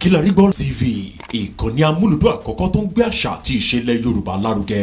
Kilarigbo TV, ìkànnì amúlùdún àkọ́kọ́ tó ń gbé àṣà àti ìṣẹ̀lẹ̀ Yorùbá lárugẹ.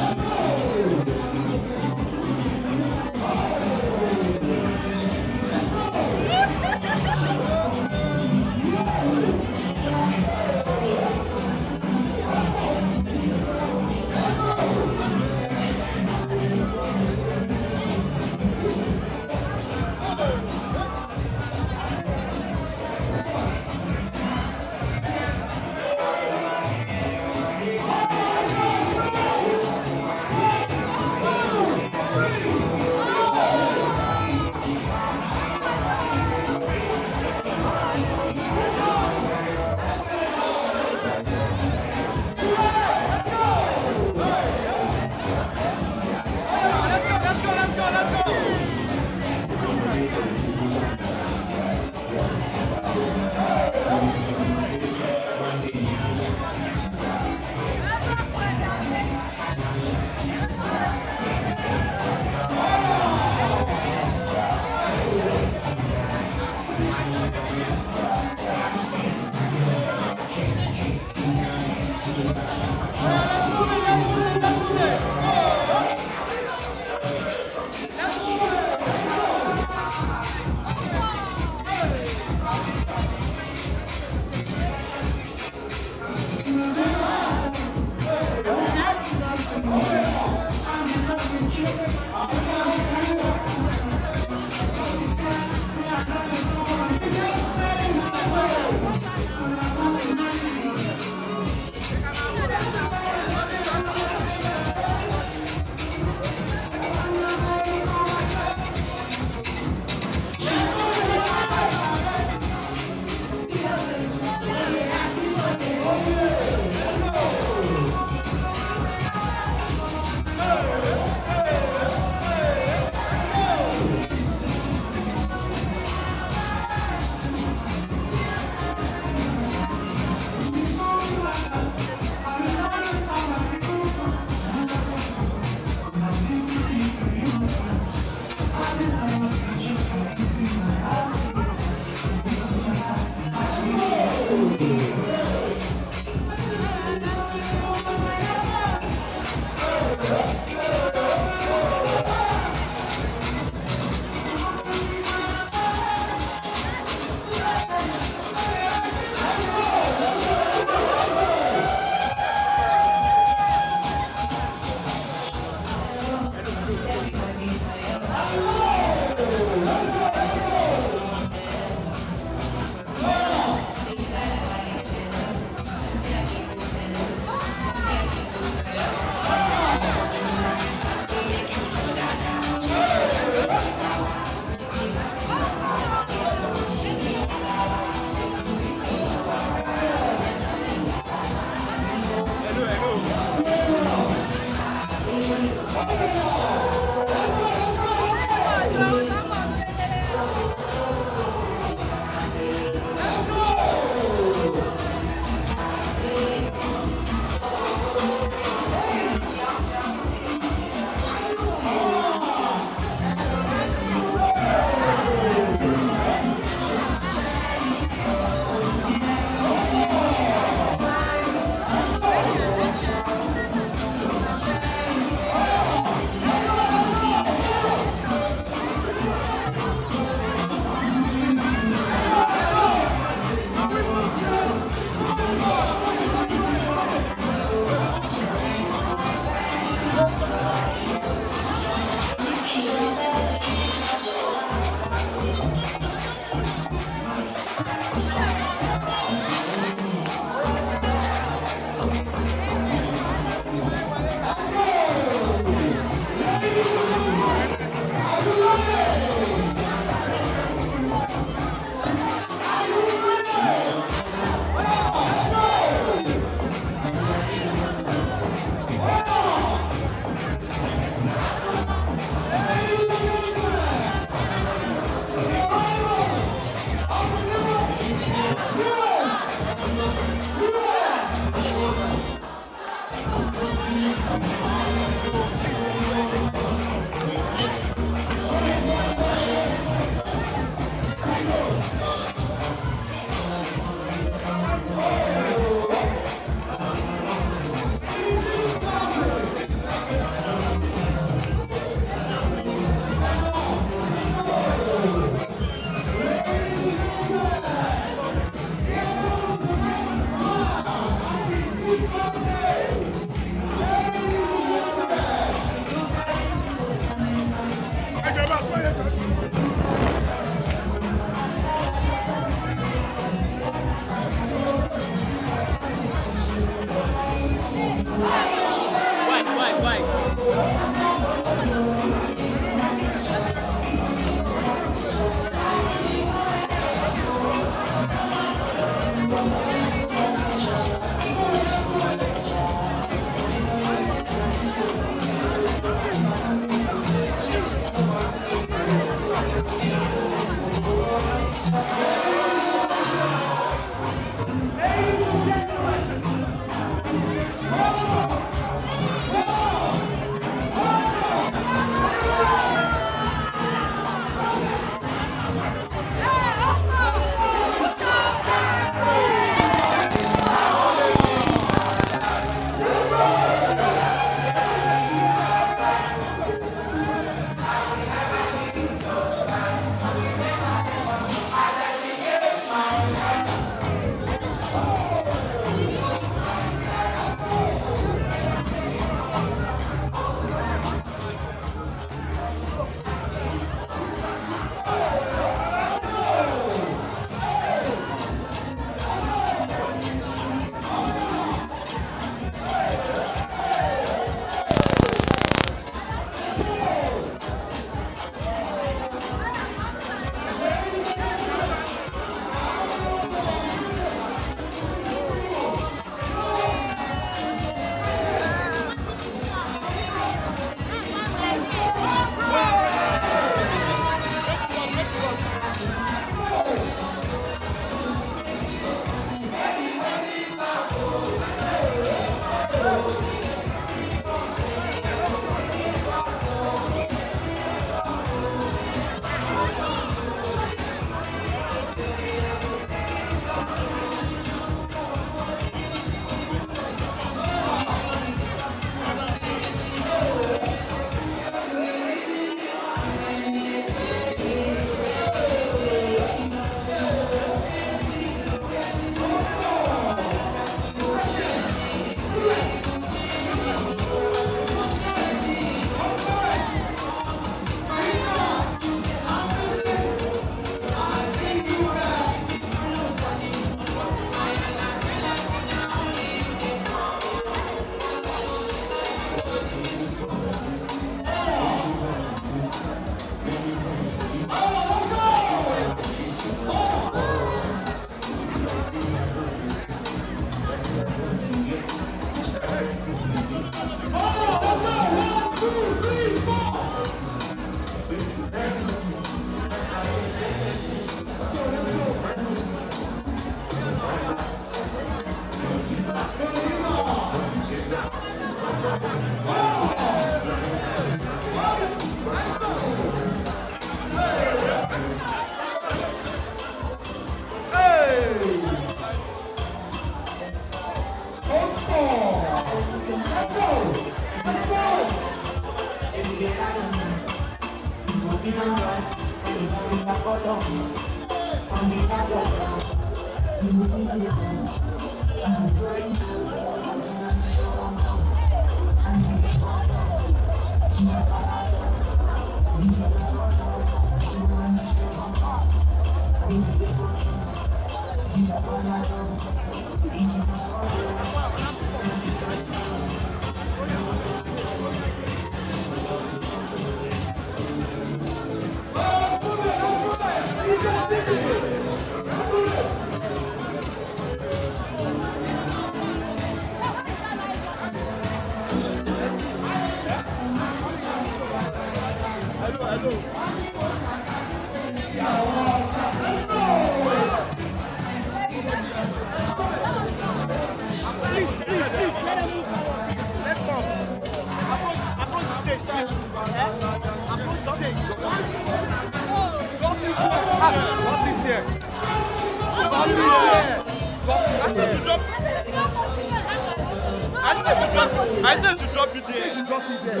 I said she drop it there. She drop it there.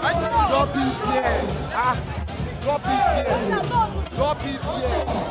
I said she drop it there. Ah, drop it there. Drop it there.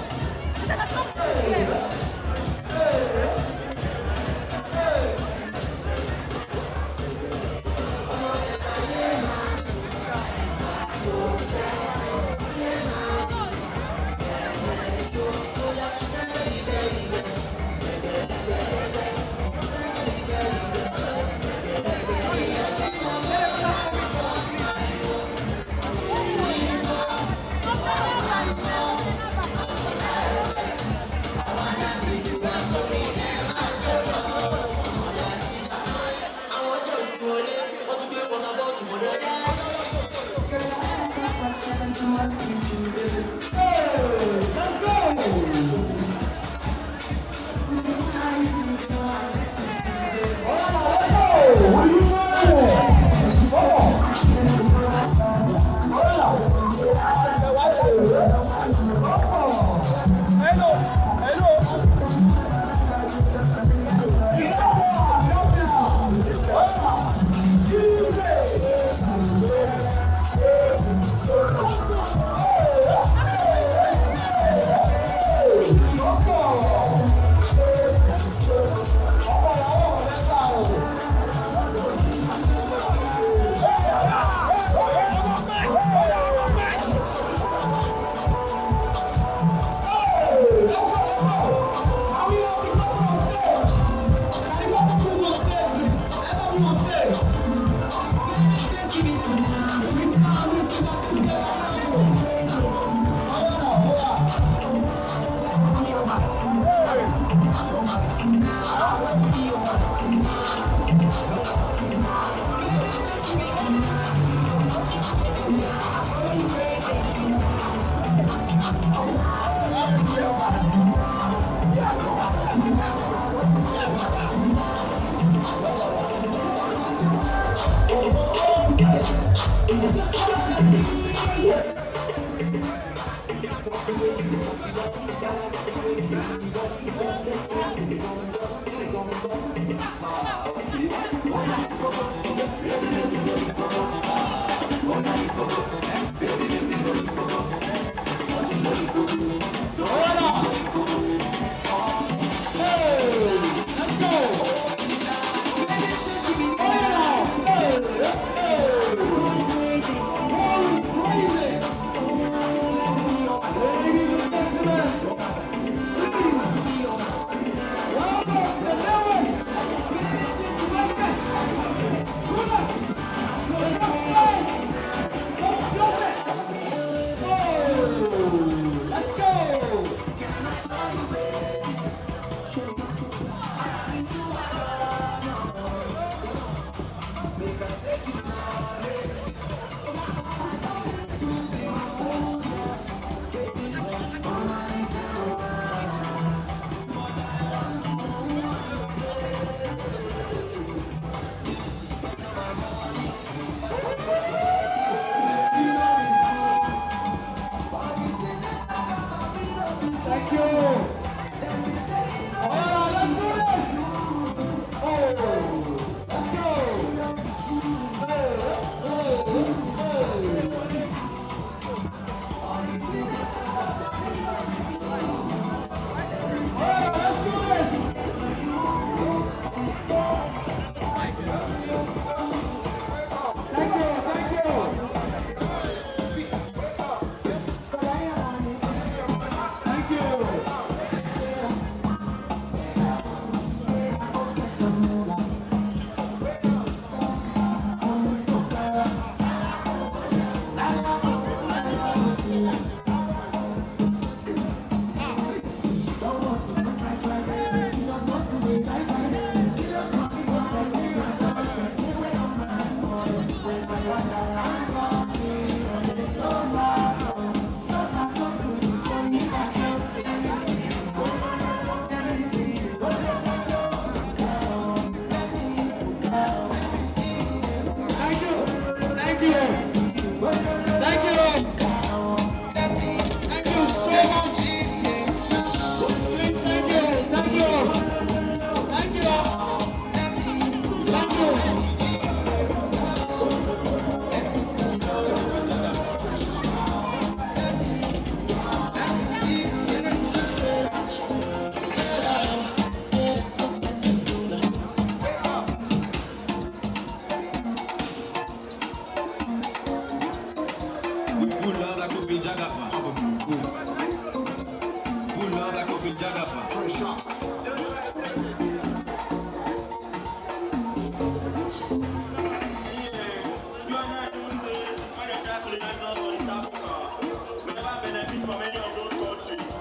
from any of those countries.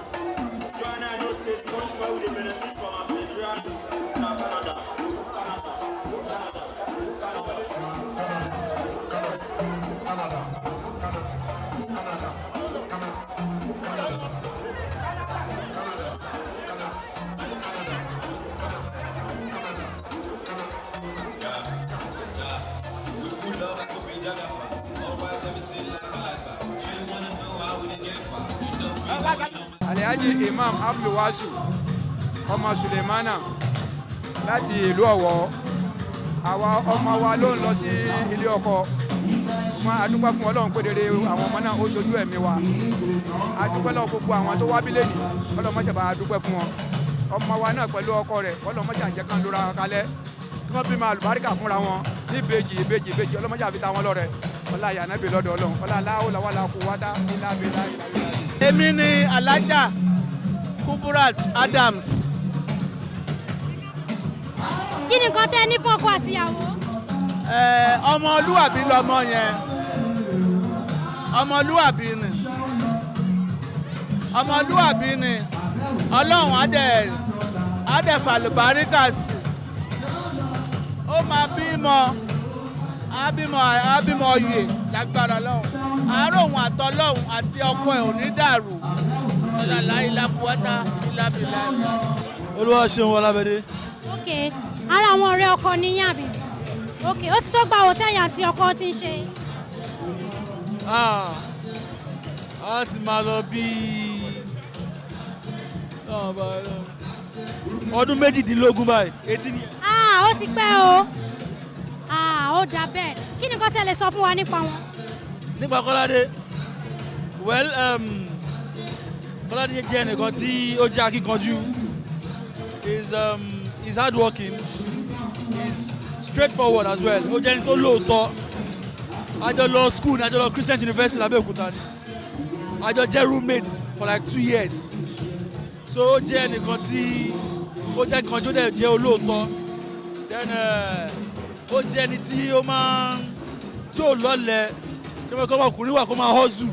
You and I know say the country where we dey benefit from as Nigerian youths na Canada. Alhaji Imam Abdulwasu ọmọ Sulemana láti ìlú Ọ̀wọ̀ àwa ọmọ wa ló ń lọ sí ilé ọkọ a dúpẹ́ fún Ọlọ́run pé rere àwọn ọmọ náà ó ṣojú ẹ̀mí wa a dúpẹ́ lọ́wọ́ gbogbo àwọn tó wá bí lẹ́yìn ọlọ́mọṣẹ́ bá a dúpẹ́ fún wọn ọmọ wa náà pẹ̀lú ọkọ rẹ̀ ọlọ́mọṣẹ́ àjẹkán lóra kalẹ̀ kí wọ́n bí máa lùbáríkà fúnra wọn ní ìbejì ọlọ́mọṣẹ́ àfi ta wọn lọ́rẹ̀ ọlá ìyànàbí lọ́dọ̀ Ọlọ́run ọlá aláwọ̀ làwọn làkú wá dá ilá mi láyé. Èmi ni Alájà Kudirat Adams. Kí ni nǹkan tẹ́ ní fún ọkọ àtìyàwó? Ọmọlúwàbí lọmọ yẹn. Ọmọlúwàbí ni. Ọlọ́run á dẹ̀ fàlùbáríkà sí. Ó máa bímọ yè lágbára Ọlọ́run. Àárò òun àtọlọ́run àti ọkọ ẹ̀ ò ní dàrú. Ọlọ́lá ìlàkùwátá ìlàbìlà. Olúwa ṣeun Ọlábẹ́dé. Ok, ara àwọn ọ̀rẹ́ ọkọ níyàn àbí? Ok, ó ti tó gba hòtẹ́ẹ̀lì àti ọkọ ti ń ṣe. A ti máa lọ bí ọdún 18 báyìí, 18 years. Ó ti pẹ́ o. Ó dà bẹ́ẹ̀. Kí ni nǹkan tí ẹ lè sọ fún wa nípa wọn? Nípa Kolade, well, Kolade jẹ́ ẹnìkan tí ó jẹ́ akíkanjú. He's hardworking. He's straightforward as well. Ó jẹ́ ẹni tó lóòótọ́. A jọ lọ school ní a jọ lọ Christian University l'Abẹ́òkúta ni. A jọ jẹ́ roommates for like 2 years. So ó jẹ́ ẹnìkan tí ó jẹ́ kanjú dẹ̀ jẹ́ olóòótọ́. Then ó jẹ́ ẹni tí ó máa tí ò lọ́lẹ̀ tí wọ́n kọ́ ọkùnrin wà kó máa hustle.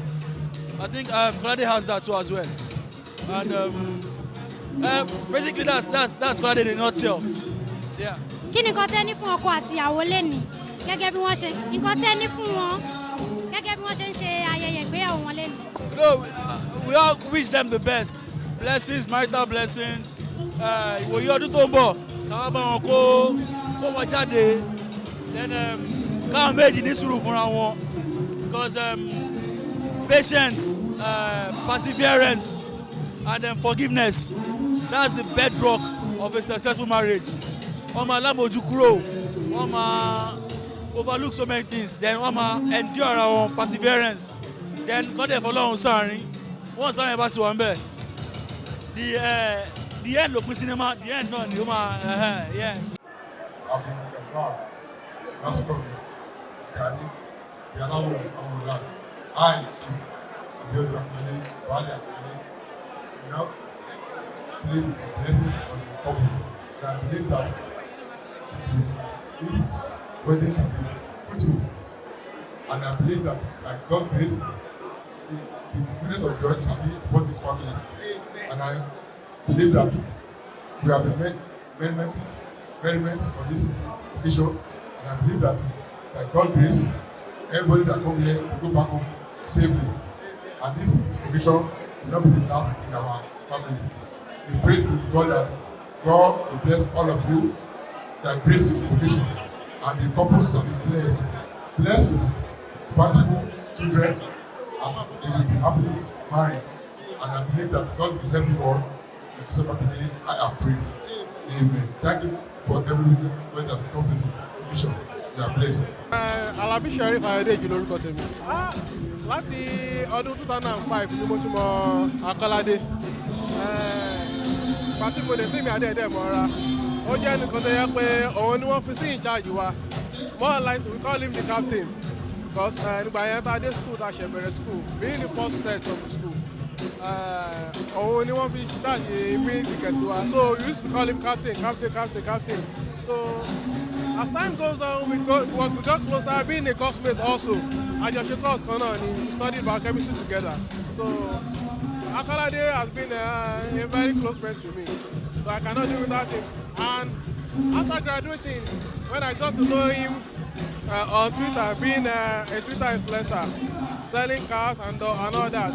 I think Kolade has that too as well. And basically that's Kolade in a nutshell. Yeah. Kí ni nǹkan tẹ́ ní fún ọkọ àtìyàwó lẹ́nìí gẹ́gẹ́ bí wọ́n ṣe nǹkan tẹ́ ní fún wọn gẹ́gẹ́ bí wọ́n ṣe ń ṣe ayẹyẹ ìgbéyàwó wọn lẹ́nìí? No, we all wish them the best. Blessings, marital blessings. Ìwòye ọdún tó ń bọ̀ káwá bá wọn kó wọn jáde. Then káwọn méjì ní sùúrù fúnra wọn. Because patience, perseverance, and forgiveness, that's the bedrock of a successful marriage. Wọ́n máa lámòjú kúrò, wọ́n máa overlook so many things, then wọ́n máa endure ara wọn, perseverance, then kọ́dẹ̀ fọlọ́run sáàrin. Once táwọn yẹn bá sì wà ń bẹ̀, the end ló pín sinimá, the end náà ni ó máa yeah. Please blessing on the couple. And I believe that this wedding shall be fruitful. And I believe that by God's grace, the goodness of God shall be upon this family. And I believe that we have been merriment on this occasion. And I believe that by God's grace, everybody that come here will go back home safely. And this occasion will not be the last in our family. We pray to God that God will bless all of you, that grace your occasion, and the couples shall be blessed with bountiful children, and they will be happily married. And I believe that God will help you all. In December today, I have prayed. Amen. Thank you for everyone that come to the occasion. You are blessed. Alabi Sherif Ayodeji lórúkọ tèmi. Láti ọdún 2005 ni mo ti mọ Kolade. Pàtí mo lè tèmi àdéhùn mọ́ra. Ó jẹ́ nìkan tó yẹ pé òun ni wọ́n fi sí in charge wa. More like we call him the captain. Because nígbà yẹn tá a dé school tá a ṣẹ̀ bẹ̀rẹ̀ school, being the first set of the school. Òun ni wọ́n fi charge mi ìkẹ̀sí wa. So we used to call him captain. So as time goes on, we got closer, being a classmate also. Àjọṣe course kan náà ni we studied biochemistry together. So Kolade has been a very close friend to me, so I cannot do without him. And after graduating, when I got to know him on Twitter, being a Twitter influencer, selling cars and all that,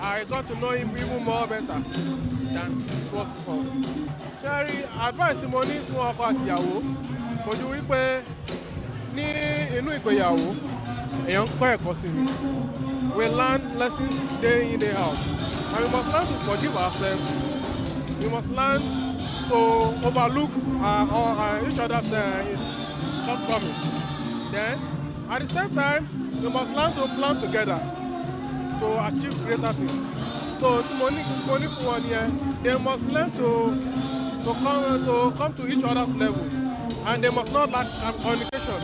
I got to know him even more better than it was before. Sherry, advice tí mo ní fún ọkọ àti ìyàwó kò ju wípé ní inú ìgbéyàwó èèyàn ń kọ́ ẹ̀kọ́ sí ni. We learn lessons day in day out, and we must learn to forgive ourselves. We must learn to overlook each other's shortcomings. Then, at the same time, we must learn to plan together to achieve greater things. So, money for 1 year, they must learn to come to each other's level, and they must not lack communication.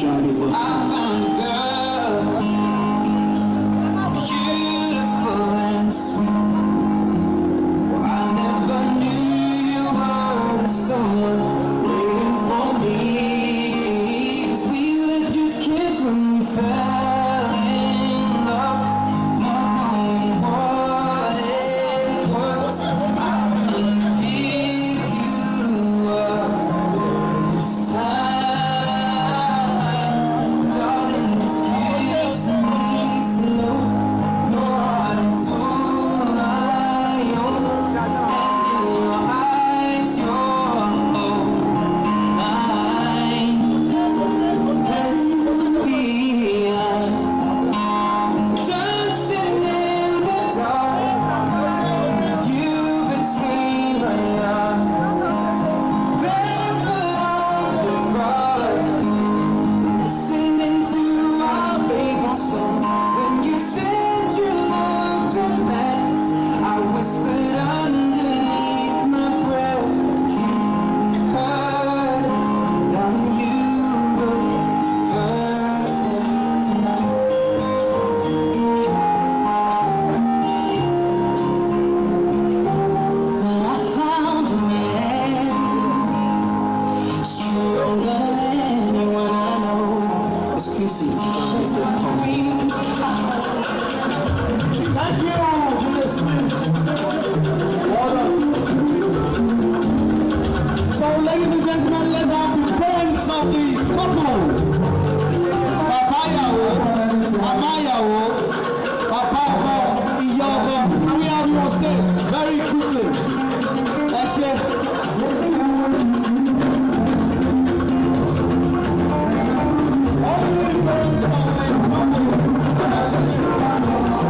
Darling, Ladies and gentlemen, let's have the parents of the couple. Bàbá ìyàwó, màmá ìyàwó, bàbá ọkọ, ìyá ọkọ. And we have you on stage very quickly. Ẹ ṣé. Only the parents of the couple on stage, please.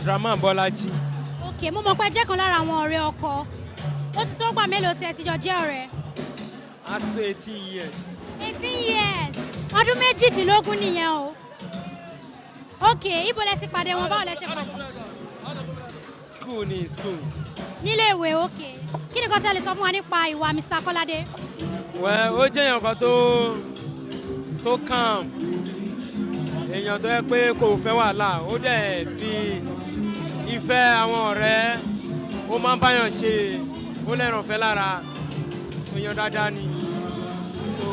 Abdulrahman Bọ́lájí. ok mo mọ̀ pé ẹ jẹ́ kan lára àwọn ọ̀rẹ́ ọkọ ó ti tó gbà mélòó tí ẹ ti jọ jẹ́ ọ̀rẹ́. A ti tó 18 years. 18 years ọdún méjìdínlógún nìyẹn o. ok ibo lẹ ti pàdé wọn báwo lẹ ṣe pàdé. School ni school. nílé ìwé ok kí ni kan tẹ́ lè sọ fún wa nípa ìwà Mr. Kolade. Well, ó jẹ́ èèyàn kan tó calm, èèyàn tó yẹ pé kò fẹ́ wàhálà, ó dẹ̀ fi ìfẹ́ àwọn ọ̀rẹ́ ó máa ń báyàn ṣe, ó lẹ́ràn fẹ́ lára, èèyàn dáadáa ni. So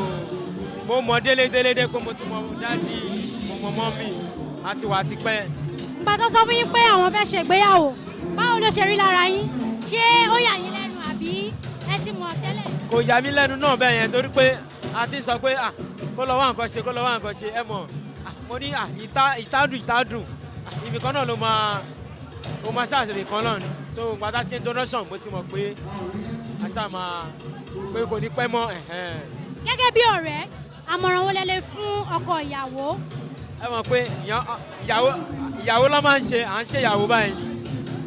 mo mọ̀ délédélé pé mo ti mọ̀ dáàdì, mo mọ̀ mọ́mì àti wà tipẹ́. ìgbà tó sọ fún yín pé àwọn fẹ́ ṣègbéyàwó báwo ló ṣe rí lára yín ṣé ó yà yín lẹ́nu àbí ẹ ti mọ̀ tẹ́lẹ̀. Kò yà mí lẹ́nu náà bẹ́ẹ̀ yẹn torí pé a ti sọ pé kó lọ wá nǹkan ṣe kó lọ wá nǹkan ṣe ẹ mọ̀ mo ní ìtádùn ibì kan náà ló máa ṣàṣìlè kan náà ni. So gbàtà sí introduction mo ti mọ̀ pé a ṣáà máa pé kò ní pẹ́ mọ́. gẹ́gẹ́ bí ọ̀rẹ́ àmọ̀ràn wo lẹ lè fún ọkọ ìyàwó. Ẹ mọ̀ pé ìyàwó ló máa ń ṣe à ń ṣe ìyàwó báyìí,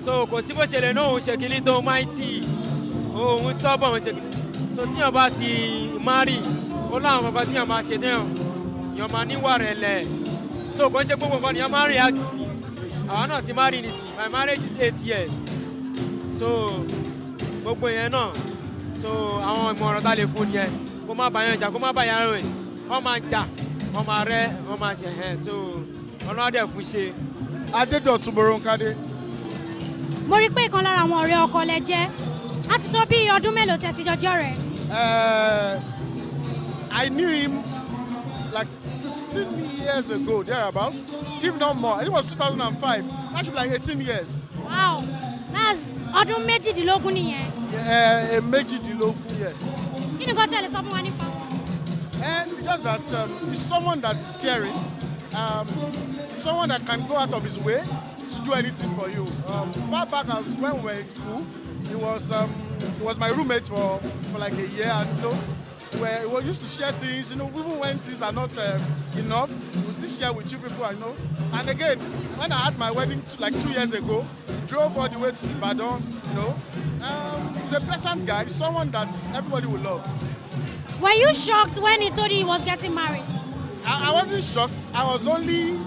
so kò sí bó ṣe lè náà òun ṣe kínní tó máa ń tì òun sọ́bọ̀ òun ṣe kínní. So tíyàn bá ti márì ó láwọn kankan tíyàn máa ṣe téèyàn máa níwà rẹ̀ lẹ̀, so kò ń ṣe gbogbo nǹkan nìyàn máa react sí. Àwa náà ti márì nìsín, my marriage is 8 years, so gbogbo yẹn náà so àwọn ìmọ̀ràn tá a lè fún nìyẹn kó má bàyàn jà kó má bàyàn rìn wọ́n máa jà wọ́n máa rẹ́ wọ́n máa ṣe so ọlọ́dẹ fún ṣe. Adédọ̀tun Boronkade. mo rí pé ìkan lára àwọn ọ̀rẹ́ ọkọ lẹ jẹ́ á ti tó bí ọdún mélòó tẹ́ ti jọjọ́ rẹ̀. I knew him like 15 years ago, thereabout, if not more. I think it was 2005. That should be like 18 years. Wow, that's ọdún méjìdínlógún nìyẹn. Méjìdínlógún, yes. Kí ni nǹkan tí ẹ lè sọ fún wa nípa wọn? And just that he's someone that is caring. He's someone that can go out of his way to do anything for you. Far back as when we were in school, he was my roommate for like a year, and we used to share things. Even when things are not enough, we still share with you people. And again, when I had my wedding like 2 years ago, he drove all the way to Ibadan. He's a pleasant guy, someone that everybody will love. Were you shocked when he told you he was getting married? I wasn't shocked. I was only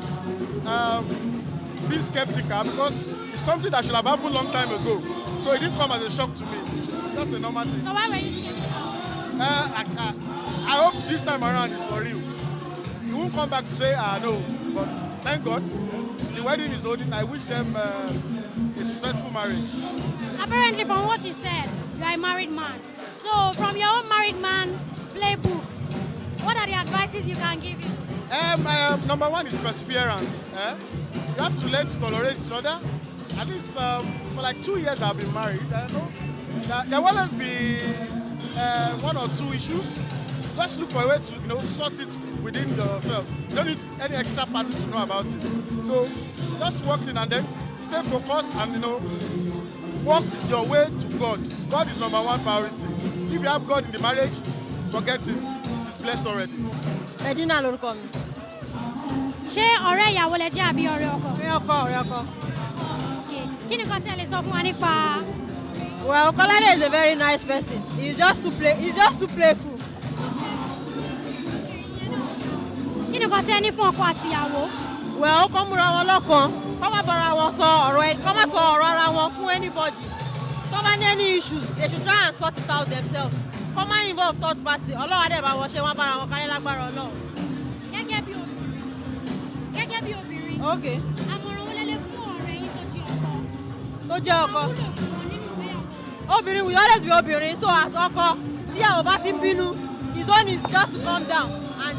being skeptical because it's something that should have happened a long time ago. So it didn't come as a shock to me. It's just a normal thing. So why were you skeptical? I hope this time around it's for real. He won't come back to say, no. But thank God, the wedding is holding. I wish them a successful marriage. Apparently, from what you said, you are a married man. So from your own married man playbook, what are the advices you can give him? Number one is perseverance. You have to learn to tolerate each other. At least for like 2 years I've been married. There will always be 1 or 2 issues. Just look for a way to sort it within yourself. You don't need any extra party to know about it. So just work in and then stay focused and walk your way to God. God is number one priority. If you have God in the marriage, forget it. It is blessed already. Medina lorúkọ mi. Ṣé ọ̀rẹ́ ìyàwó lẹ jẹ́ àbí ọ̀rẹ́ ọkọ? Ọ̀rẹ́ ọkọ. Okay. Kí ni nǹkan tí ẹ lè sọ fún wa nípa? Well, Kolade is a very nice person. He's just too playful. Kí ni nǹkan tí ẹ ní fún ọkọ àti ìyàwó? Well, kọ́ múra wọn lọ́kàn, kọ́ má bára wọn sọ ọ̀rọ̀ ara wọn fún anybody. Tó bá ní any issues, they should try and sort it out themselves. Kọ́ má involve third party. Ọlọ́run á dẹ̀ bá wọn ṣe wọ́n bára wọn káyé lágbára Ọlọ́run. Gẹ́gẹ́ bí obìnrin. Okay. Àmọ̀ràn wo lẹ lè fún ọ̀rẹ́ yín tó jẹ́ ọkọ? Tó jẹ́ ọkọ. Obìnrin will always be obìnrin, so as ọkọ tíyàwó bá ti bínú, his own is just to calm down and.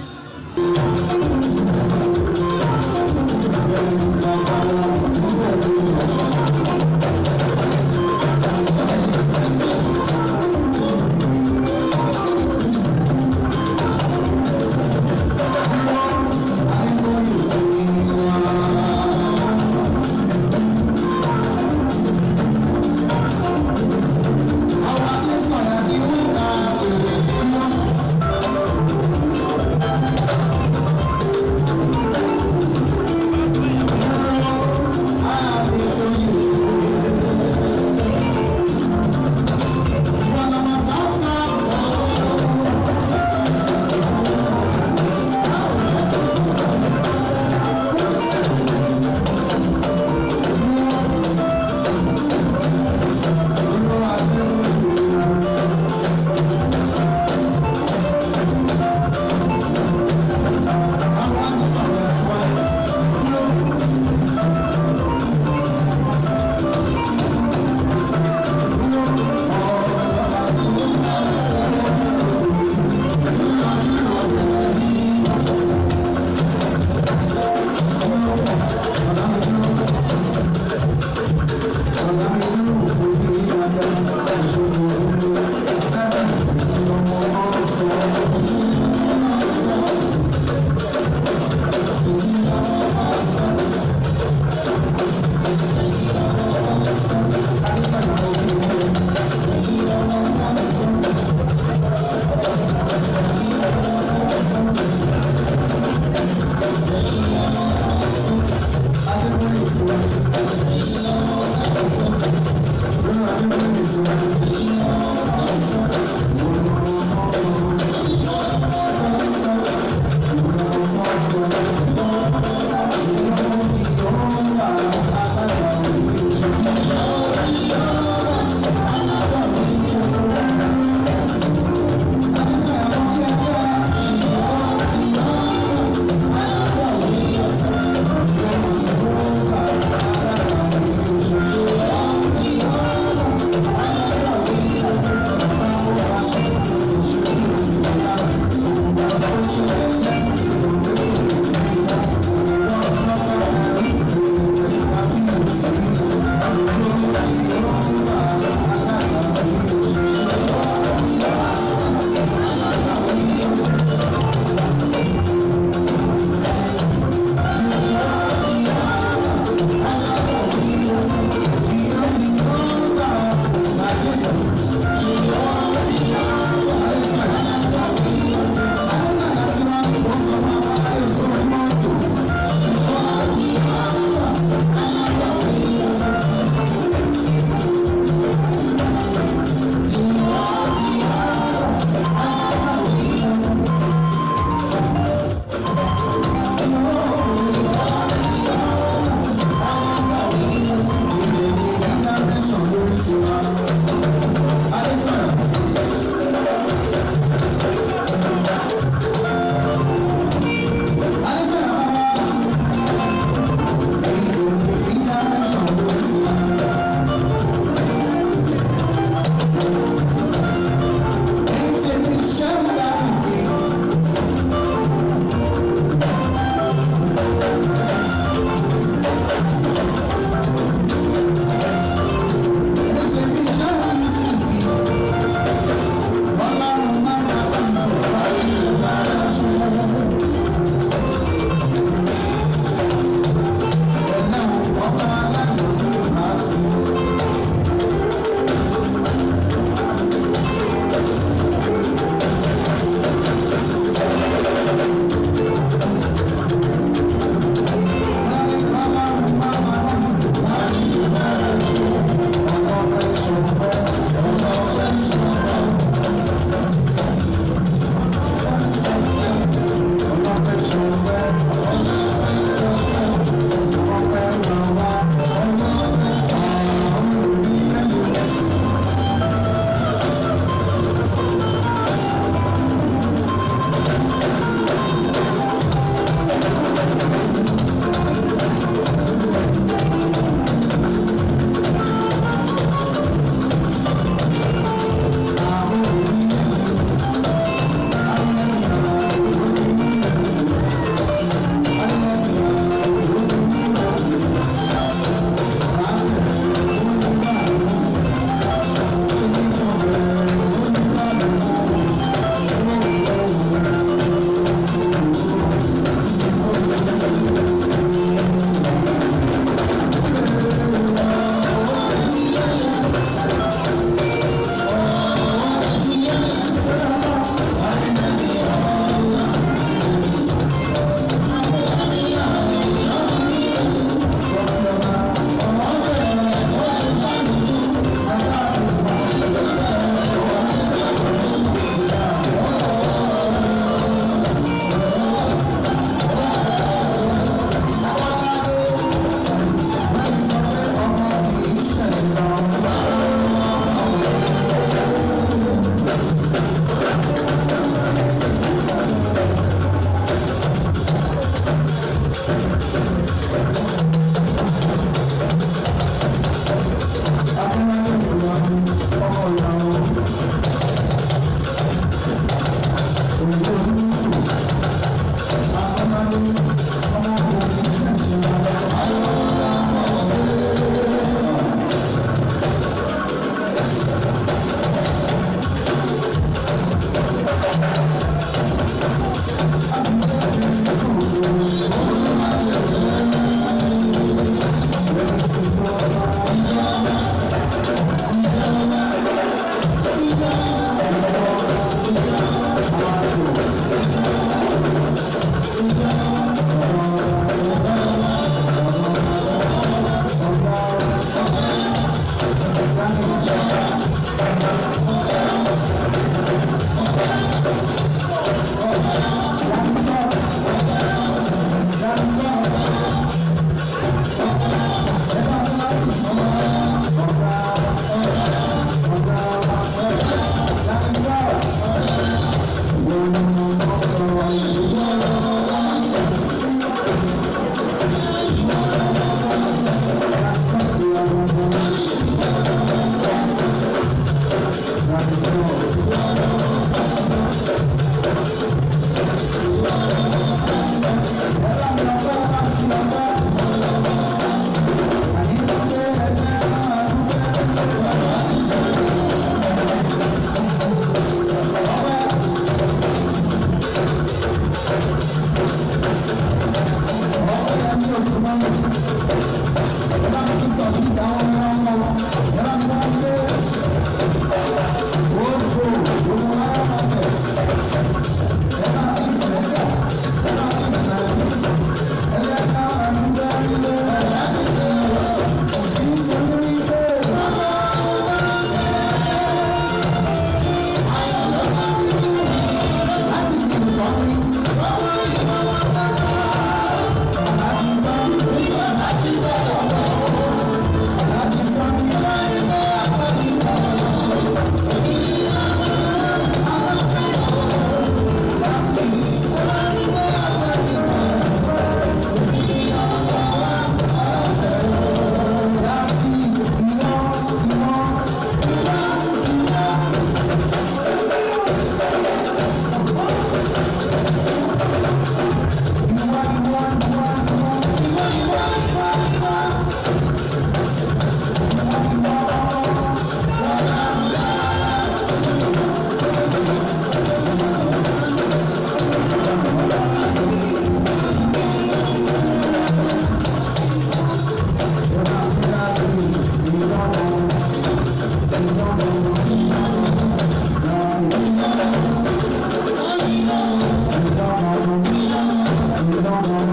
Thank you.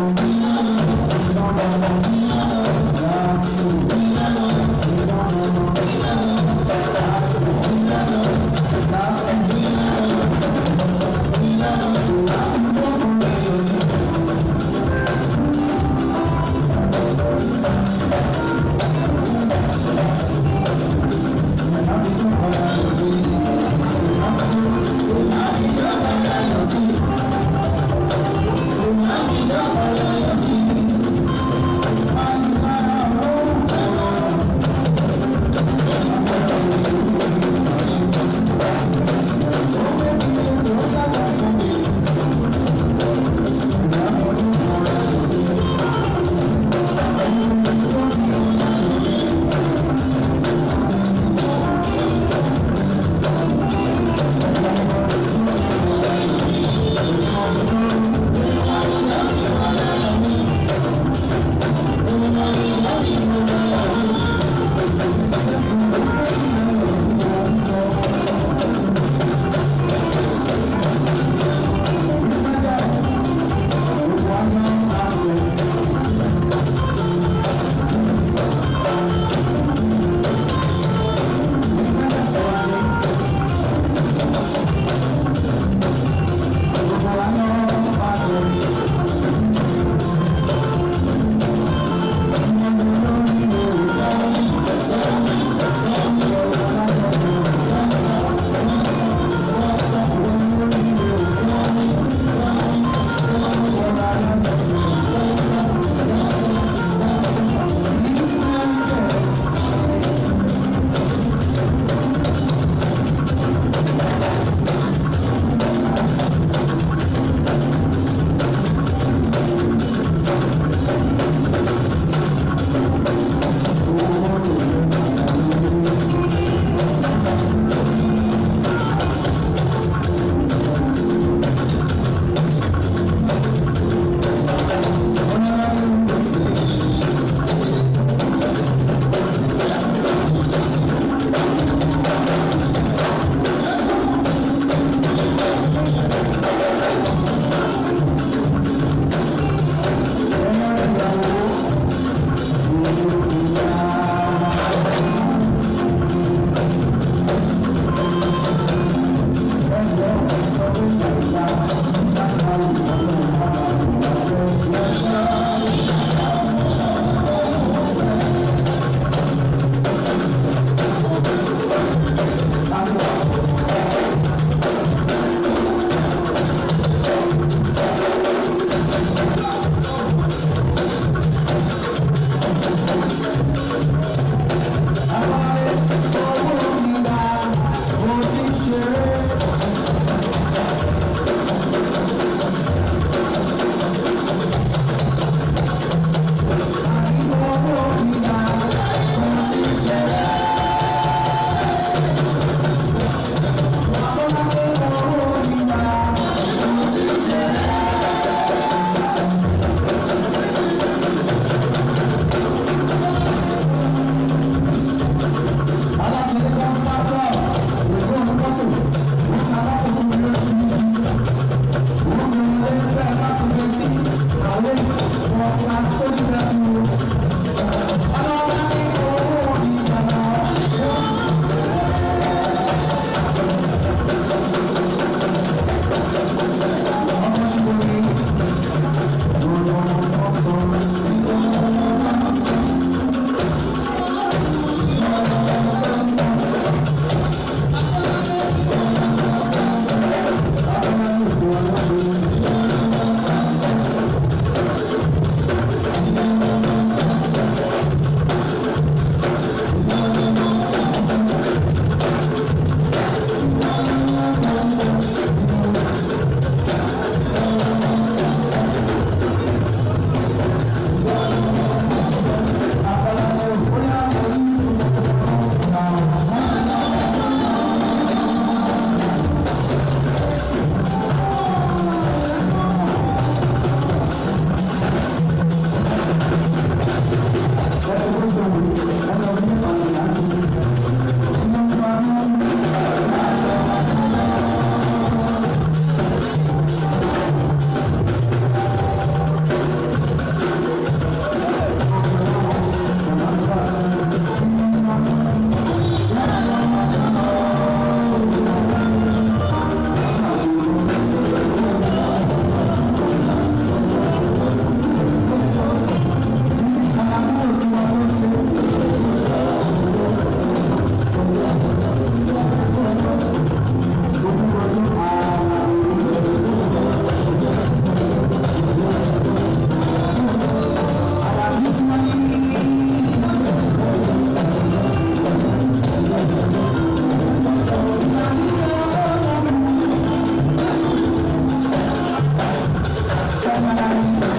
Thank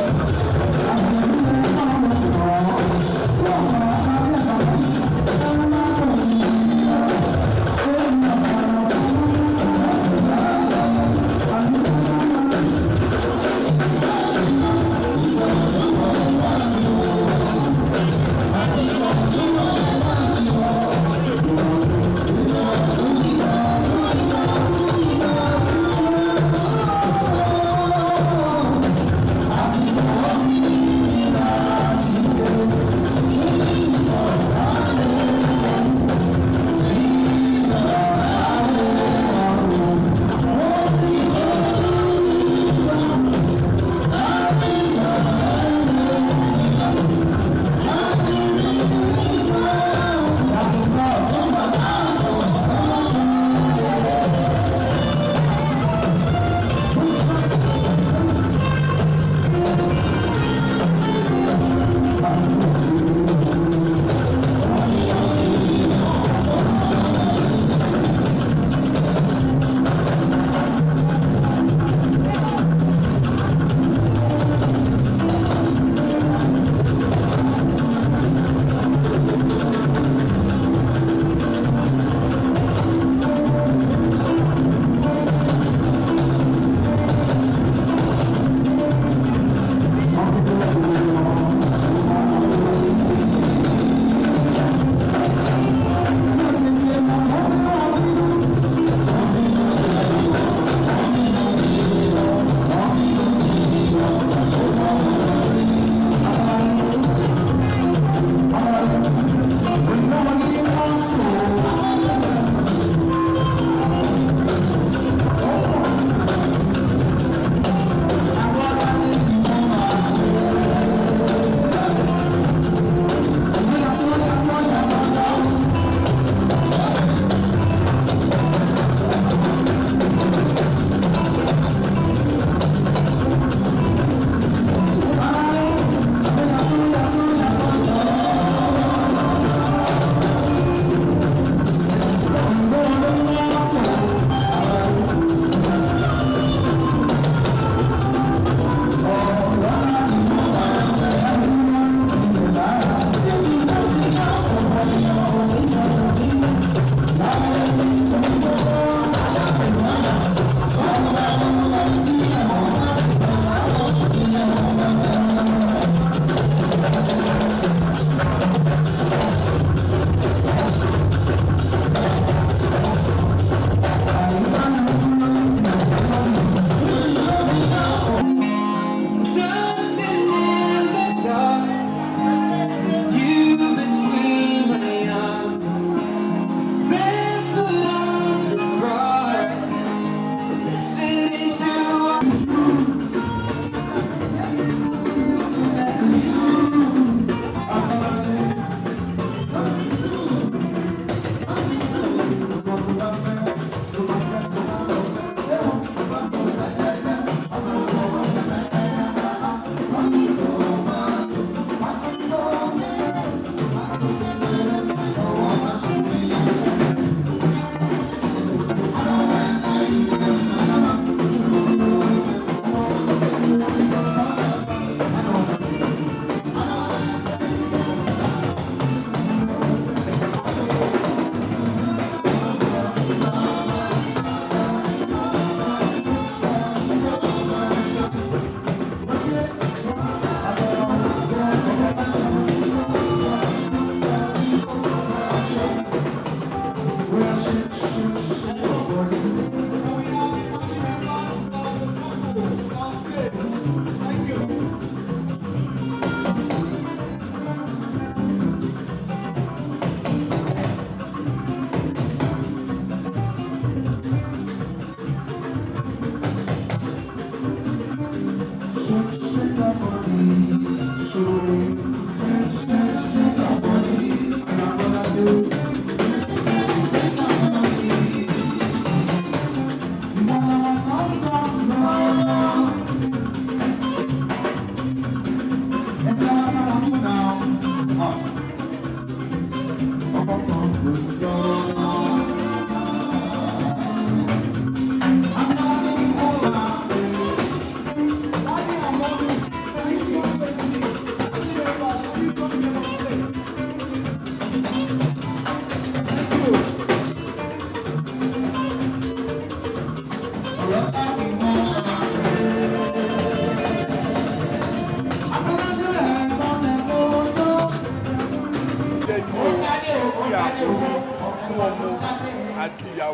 you.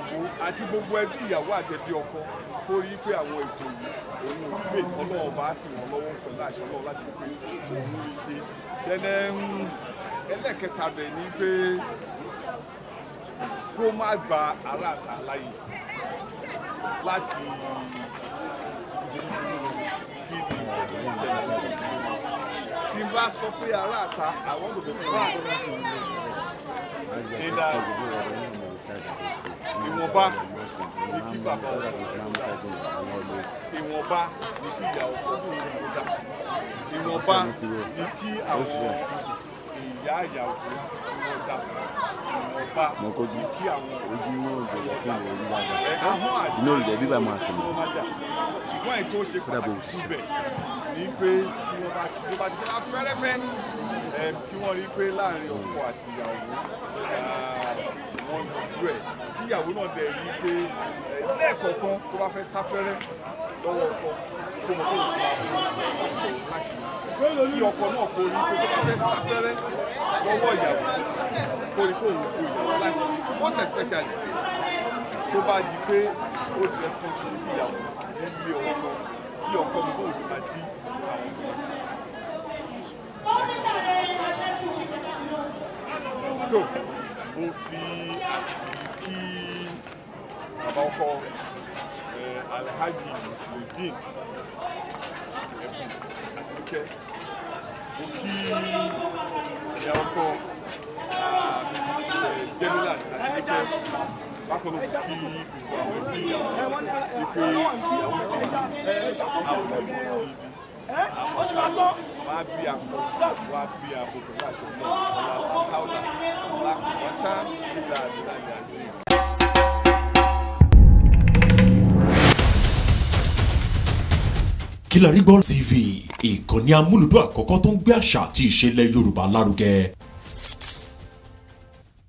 ìyàwó àti gbogbo ẹbí ìyàwó àti ẹbí ọkọ kó rí pé àwọn ètò yìí òun ò gbé ọlọ́run bá sì wọ́n lọ́wọ́ pẹ̀lú àṣẹ ọlọ́run láti rí pé òun rí ṣe tẹ́lẹ̀ ẹlẹ́kẹta bẹ̀ ni pé kó má gba aráàta láyè láti kí ni ìṣẹ̀lẹ̀ tí n bá sọ pé aráàta àwọn òbí frank ìlà ìwọ̀nba ní kí bàbá ọ̀rọ̀ ìwọ̀nba ní kí ìyàwó ọdún ìlú dá ìwọ̀nba ní kí àwọn ìyá ìyàwó wọn dá sí ìwọ̀nba ní kí àwọn inú olùdẹ bíbá máa tì mí. ṣùgbọ́n ètò ṣe pàtàkì síbẹ̀ ní pé tí wọ́n bá ti ṣe afẹ́rẹ́fẹ́ kí wọ́n rí pé láàrin ọkọ àti ìyàwó wọn dúdú ẹ̀ kí ìyàwó náà dẹ̀ rí pé lẹ́ẹ̀kọ̀ọ̀kan tó bá fẹ́ sáfẹ́rẹ́ lọ́wọ́ ọkọ tó mọ̀ tó lè fún àwọn kí ọkọ náà kó rí pé tó bá fẹ́ sáfẹ́rẹ́ lọ́wọ́ ìyàwó kó rí pé òun kó ìyàwó láṣẹ most especially tó bá di pé ó di responsibility ìyàwó nílé ọkọ kí ọkọ mi bóun ṣe máa dí àwọn ọmọ tó mo fi kí bàbá ọkọ Alhaji Musliudeen ẹ̀bùn àti dúkẹ́ mo kí ìyá ọkọ Jẹ́mílà àti dúkẹ́ bákan náà kí gbogbo àwọn ẹbí ìyàwó wípé ìyàwó ìjọba àwọn ọmọ sí ibi wá bí àpò wá bí àpò pẹ̀lú àṣẹ náà ọ̀làkàwọ̀là ọ̀làkùnwátá nígbà àdúrà yàtọ̀. Kilarigbo TV, ìkànnì amúlùdún àkọ́kọ́ tó ń gbé àṣà àti ìṣẹ̀lẹ̀ Yorùbá lárugẹ.